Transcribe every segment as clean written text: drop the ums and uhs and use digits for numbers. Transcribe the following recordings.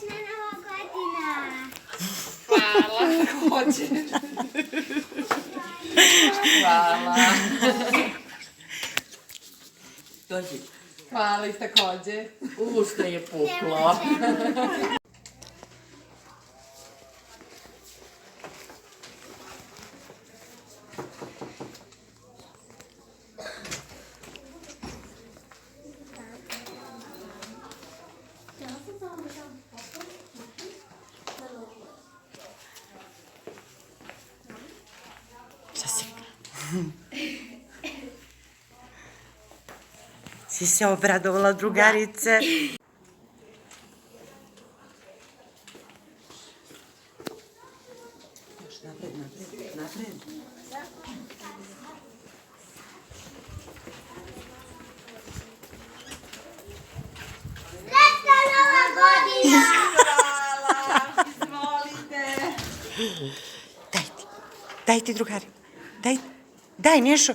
Srećna Nova godina! Hvala. Hoćeš. Hvala. Dođi. Hvala i takođe. Usta je puklo. Si se obradovala, drugarice? Još napred, napred, napred. Srećna Nova godina! Hvala. Izvolite. Dajte, drugari. Daj, Nešo.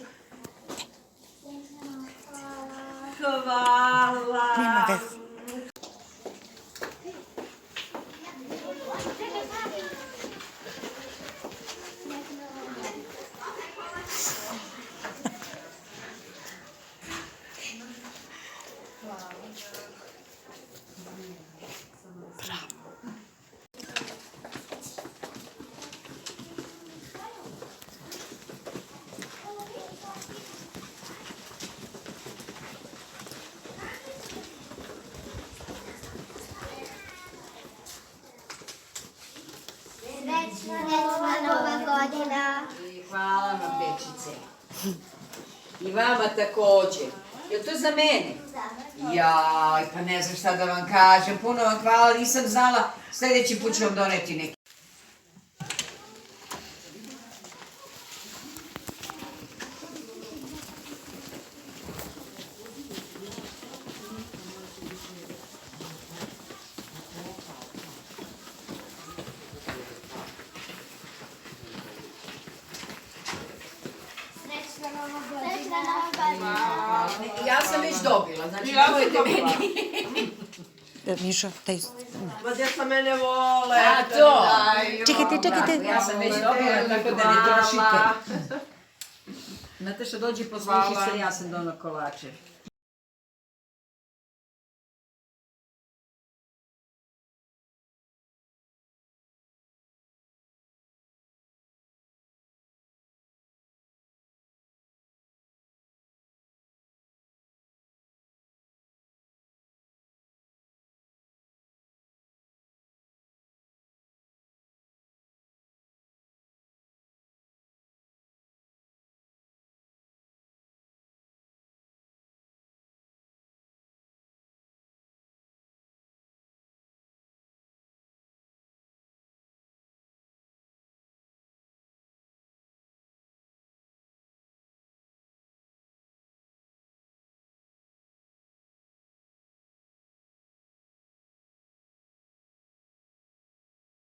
Hvala. Nema veze. Srećna Nova godina! I hvala vam, dečice. I vama takođe. Je to za mene? Jaj, pa ne znam šta da vam kažem. Puno vam hvala, nisam znala. Sljedeći put ću vam doneti neki. Srećna Nova godina! Ja sam već dobila, znači Ja sam nemojte dobila. meni. Mišo, daj. Ma djeca mene vole. A, da mi to. daju. Čekajte. Ja sam već dobila, tako da ne trošite. Znate što dođi posluši se, ja sam donao kolače.